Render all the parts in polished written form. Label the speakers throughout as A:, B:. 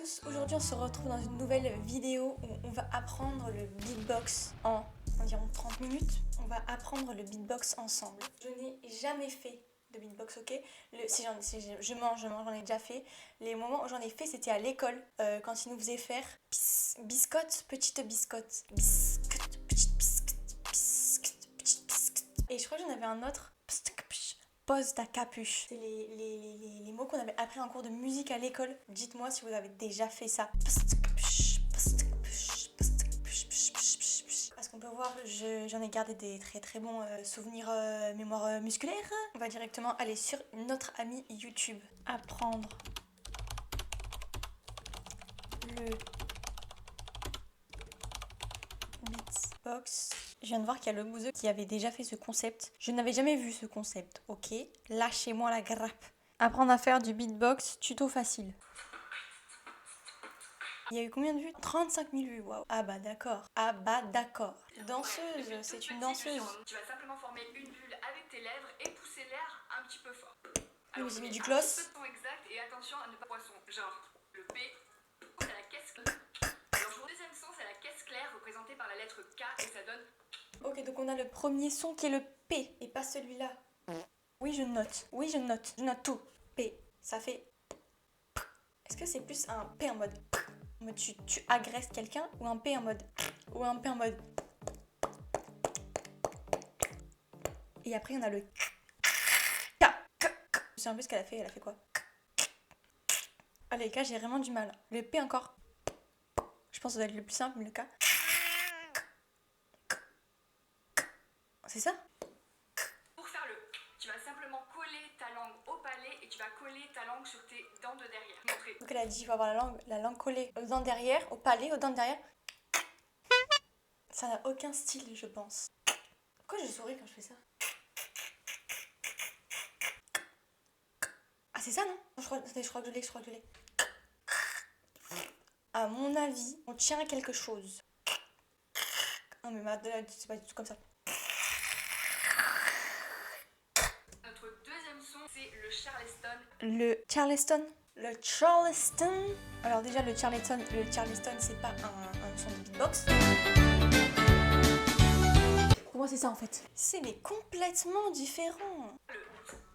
A: tous, aujourd'hui on se retrouve dans une nouvelle vidéo où on va apprendre le beatbox en environ 30 minutes. On va apprendre le beatbox ensemble. Je n'ai jamais fait de beatbox, ok? J'en ai déjà fait. Les moments où j'en ai fait, c'était à l'école, quand ils nous faisaient faire biscotte, petite biscotte. Biscotte, petite biscotte, biscotte, petite biscotte. Et je crois que j'en avais un autre. Pose ta capuche. C'est les mots qu'on avait appris en cours de musique à l'école. Dites-moi si vous avez déjà fait ça. Parce qu'on peut voir, j'en ai gardé des très très bons souvenirs mémoire musculaire. On va directement aller sur notre ami YouTube. Apprendre le beatbox. Je viens de voir qu'il y a le bouseux qui avait déjà fait ce concept. Je n'avais jamais vu ce concept, ok? Lâchez-moi la grappe. Apprendre à faire du beatbox, tuto facile. Il y a eu combien de vues? 35 000 vues, waouh. Ah bah d'accord. Ah bah d'accord. Danseuse, c'est une danseuse.
B: Tu vas simplement former une bulle avec tes lèvres et pousser l'air un petit peu fort.
A: Alors, vous avez mis du gloss.
B: Un petit peu de ton exact et attention à ne pas poisson. Genre, le P, c'est la caisse claire. Alors, le deuxième son, c'est la caisse claire représentée par la lettre K et ça donne...
A: Ok, donc on a le premier son qui est le P et pas celui-là. Oui, je note. Oui, je note. Je note tout. P. Ça fait... Est-ce que c'est plus un P en mode... tu agresses quelqu'un ou un P en mode... Ou un P en mode... Et après, on a le... K. Je sais un peu ce qu'elle a fait. Elle a fait quoi? Allez, K, j'ai vraiment du mal. Le P encore. Je pense que ça doit être le plus simple, mais le K... C'est ça?
B: Pour faire le... Tu vas simplement coller ta langue au palais et tu vas coller ta langue sur tes dents de derrière. Montrer.
A: Donc elle a dit il faut avoir la langue collée aux dents derrière, au palais, aux dents de derrière. Ça n'a aucun style, je pense. Pourquoi je souris quand je fais ça? Ah, c'est ça, non? Je crois que je l'ai. À mon avis, on tient à quelque chose. Non, mais c'est pas du tout comme ça.
B: Notre deuxième son, c'est le Charleston.
A: Le Charleston. Le Charleston. Alors déjà, le Charleston, c'est pas un son de beatbox. Pour moi, c'est ça en fait. C'est mais complètement différent.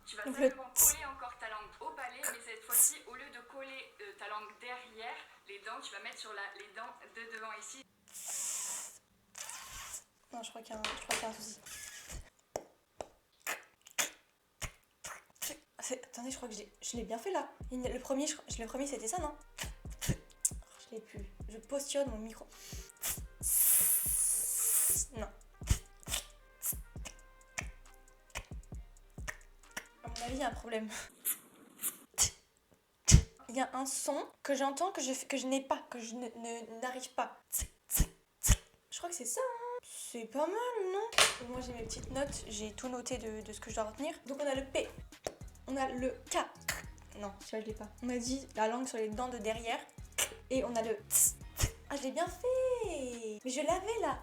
B: Tu vas simplement coller encore ta langue au palais, mais cette fois-ci, au lieu de coller ta langue derrière les dents, tu vas mettre sur les dents de devant ici.
A: Non, je crois qu'il y a un souci. Attendez, je crois que je l'ai bien fait là. Le premier c'était ça, non? Je l'ai plus. Je postionne mon micro. Non. À mon avis, il y a un problème. Il y a un son que j'entends que je n'ai pas, que je n'arrive pas. Je crois que c'est ça, hein. C'est pas mal, non? Moi, j'ai mes petites notes, j'ai tout noté de ce que je dois retenir. Donc, on a le P. On a le K. Non, celui-là, je l'ai pas. On a dit la langue sur les dents de derrière. Et on a le tss. Ah, je l'ai bien fait. Mais je l'avais là.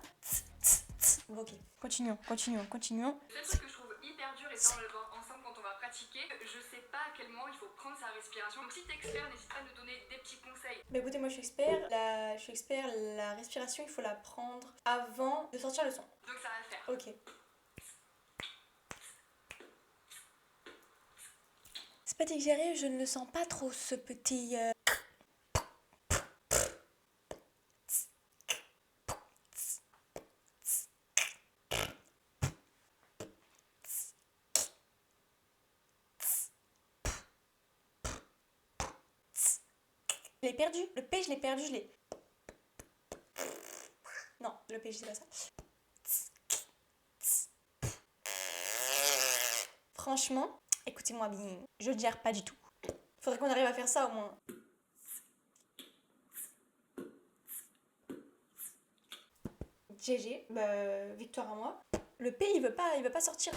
A: Bon, ok. Continuons.
B: Le seul truc que je trouve hyper dur, et ça on le voit ensemble quand on va pratiquer, je sais pas à quel moment il faut prendre sa respiration. Donc si t'es expert, n'hésite pas à nous donner des petits conseils.
A: Bah écoutez, moi je suis expert. La respiration, il faut la prendre avant de sortir le son.
B: Donc ça va faire.
A: Ok. C'est pas dit que j'y arrive, je ne le sens pas trop ce petit... Je l'ai perdu. Le P, je l'ai perdu, Non, le P, je sais pas ça. Franchement, écoutez-moi bien, je ne gère pas du tout. Faudrait qu'on arrive à faire ça au moins. GG, bah, victoire à moi. Le P, il veut pas sortir.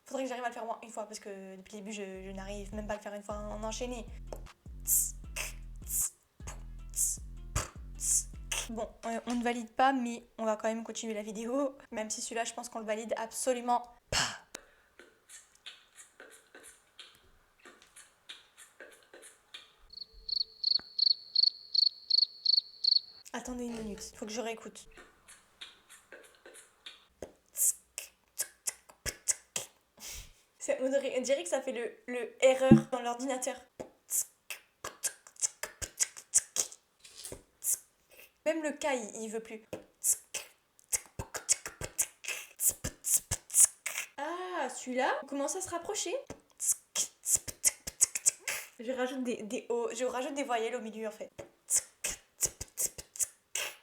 A: Faudrait que j'arrive à le faire moins une fois parce que depuis le début, je n'arrive même pas à le faire une fois en enchaîné. Bon, on ne valide pas, mais on va quand même continuer la vidéo. Même si celui-là, je pense qu'on le valide absolument pas. Attendez une minute, faut que je réécoute. On dirait que ça fait le erreur dans l'ordinateur. Même le K, il veut plus. Ah, celui-là, on commence à se rapprocher. Je rajoute je rajoute des voyelles au milieu en fait.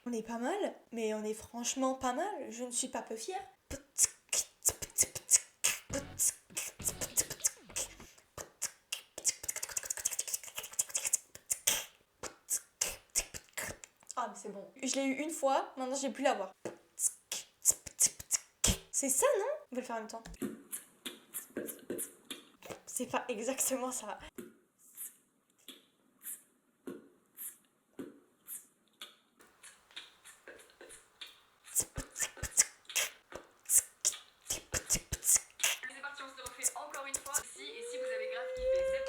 A: On est pas mal, mais on est franchement pas mal. Je ne suis pas peu fière. Ah, mais c'est bon. Je l'ai eu une fois, maintenant j'ai plus l'avoir. C'est ça, non? On va le faire en même temps. C'est pas exactement ça.
B: C'est parti, on se le refait encore une fois. Et si vous avez grave kiffé,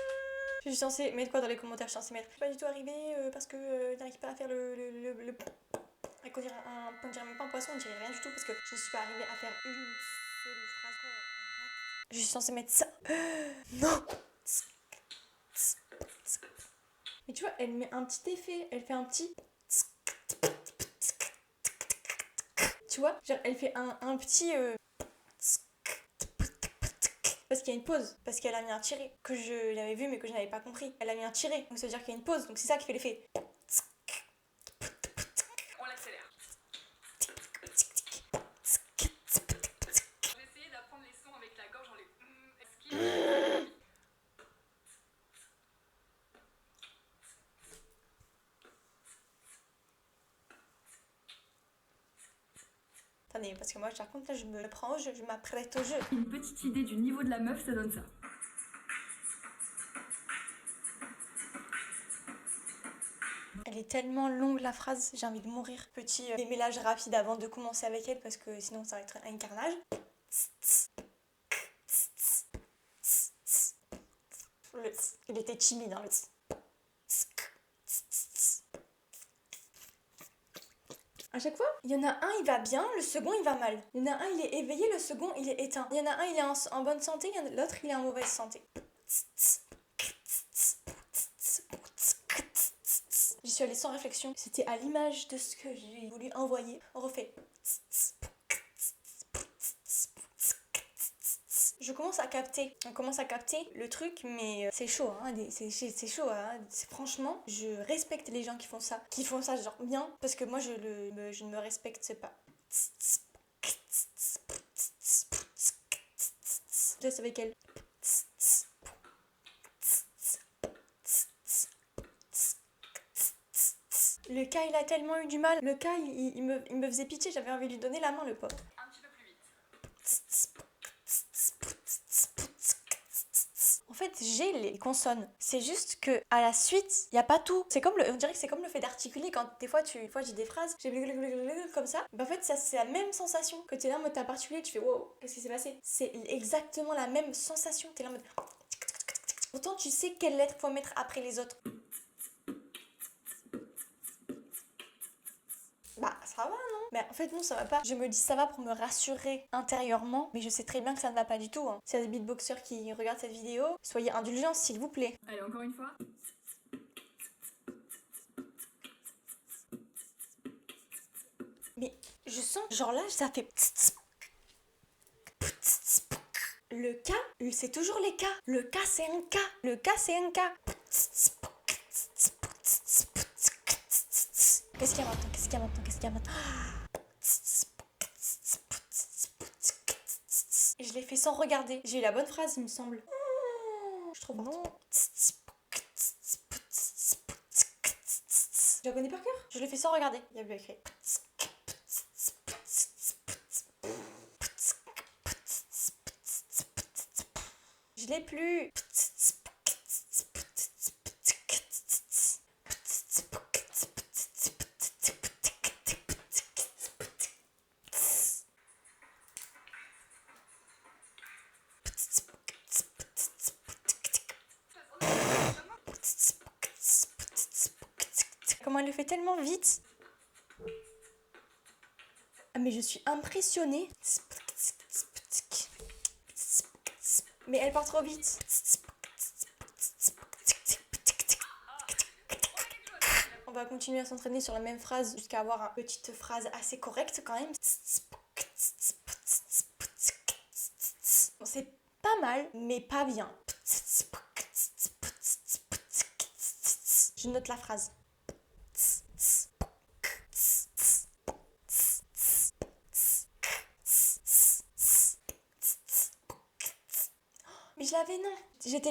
A: Je suis censée mettre quoi dans les commentaires? Je suis censée mettre. Je suis pas du tout arrivée parce que j'arrive pas à faire le... Qu'on dirait même pas un poisson, on dirait rien du tout parce que je ne suis pas arrivée à faire une seule phrase. Je suis censée mettre ça. Non. Mais tu vois, elle met un petit effet, elle fait un petit... Tu vois, genre elle fait un petit... Parce qu'il y a une pause, parce qu'elle a mis un tiré, que je l'avais vu mais que je n'avais pas compris. Elle a mis un tiré, donc ça veut dire qu'il y a une pause, donc c'est ça qui fait l'effet.
B: on l'accélère. J'ai essayé d'apprendre les sons avec la gorge en les
A: Attendez, parce que moi, par contre, là, je me prends au jeu, je m'apprête au jeu.
B: Une petite idée du niveau de la meuf, ça donne ça.
A: Elle est tellement longue la phrase, j'ai envie de mourir. Petit démêlage rapide avant de commencer avec elle parce que sinon ça va être un carnage. Il était timide, hein, le À chaque fois, il y en a un, il va bien, le second, il va mal. Il y en a un, il est éveillé, le second, il est éteint. Il y en a un, il est en bonne santé, l'autre, il est en mauvaise santé. J'y suis allée sans réflexion. C'était à l'image de ce que j'ai voulu envoyer. On refait. Je commence à capter. On commence à capter le truc, mais c'est chaud, hein. C'est chaud, hein. Franchement, je respecte les gens qui font ça. Qui font ça, genre bien, parce que moi, je ne me respecte pas. Je laisse avec elle. Le cas, il a tellement eu du mal. Le cas, il me faisait pitié. J'avais envie de lui donner la main, le pauvre.
B: Un petit peu plus vite.
A: En fait, j'ai les consonnes. C'est juste que à la suite, il y a pas tout. On dirait que c'est comme le fait d'articuler quand des fois j'ai des phrases, j'ai comme ça. Ben en fait, ça c'est la même sensation que t'es là en mode t'as particulier, tu fais wow, qu'est-ce qui s'est passé? C'est exactement la même sensation. T'es là en mode. Pourtant, tu sais quelle lettre faut mettre après les autres. Bah ça va, non? Mais en fait non, ça va pas. Je me dis ça va pour me rassurer intérieurement, mais je sais très bien que ça ne va pas du tout, hein. S'il y a des beatboxers qui regardent cette vidéo, soyez indulgents s'il vous plaît.
B: Allez, encore une fois.
A: Mais je sens, genre là, ça fait... Le K, c'est toujours les K. Le K, c'est un K. Le K, c'est un K. Qu'est-ce qu'il y a maintenant? Qu'est-ce qu'il y a maintenant? Qu'est-ce qu'il y a maintenant? Je l'ai fait sans regarder. J'ai eu la bonne phrase, il me semble. Je suis trop forte. Je la connais par cœur. Je l'ai fait sans regarder. Il y a bien écrit. Je l'ai plus. Comment elle le fait tellement vite. Ah mais je suis impressionnée. Mais elle part trop vite. On va continuer à s'entraîner sur la même phrase jusqu'à avoir une petite phrase assez correcte quand même. Bon, c'est pas mal, mais pas bien. Je note la phrase. Mais je l'avais, non. J'étais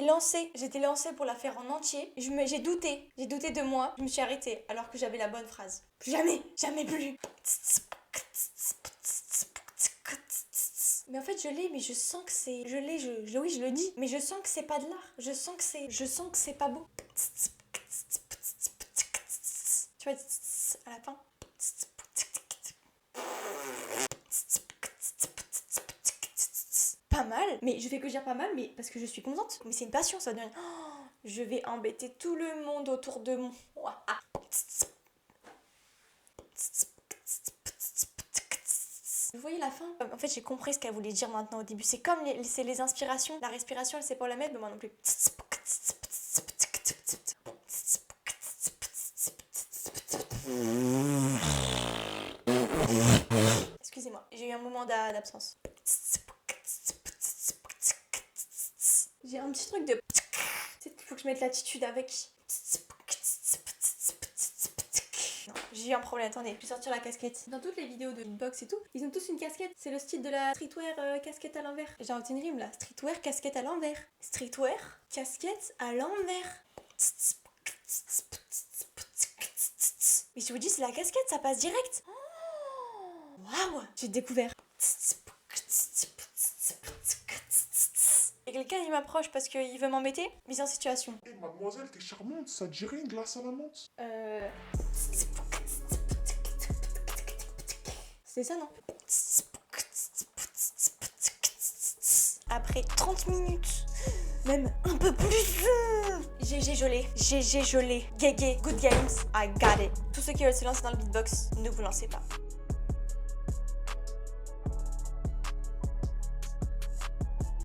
A: lancée pour la faire en entier. J'ai douté de moi. Je me suis arrêtée alors que j'avais la bonne phrase. Plus jamais plus. Mais en fait je l'ai, mais je sens que c'est... oui je le dis, mais je sens que c'est pas de l'art. Je sens que c'est pas beau. Tu vois, à la fin. Pas mal, mais je fais que dire pas mal, mais parce que je suis contente. Mais c'est une passion, ça devient... Oh, je vais embêter tout le monde autour de moi. Vous voyez la fin? En fait, j'ai compris ce qu'elle voulait dire maintenant au début. C'est comme c'est les inspirations. La respiration, elle sait pas la mettre, mais moi non plus. Excusez-moi, j'ai eu un moment d'absence. J'ai un petit truc de... Peut-être qu'il faut que je mette l'attitude avec... Non, j'ai eu un problème, attendez, je vais sortir la casquette. Dans toutes les vidéos de beatbox et tout, ils ont tous une casquette. C'est le style de la streetwear casquette à l'envers. J'ai inventé une rime là. Streetwear casquette à l'envers. Streetwear casquette à l'envers. Mais je vous dis, c'est la casquette, ça passe direct. Waouh, j'ai découvert. Et quelqu'un il m'approche parce qu'il veut m'embêter. Mise en situation.
C: Hé mademoiselle, t'es charmante, ça te dirait une glace à la menthe?
A: C'est ça, non? Après 30 minutes, même un peu plus. GG gelé. Gégé, good games, I got it. Tous ceux qui veulent se lancer dans le beatbox, ne vous lancez pas.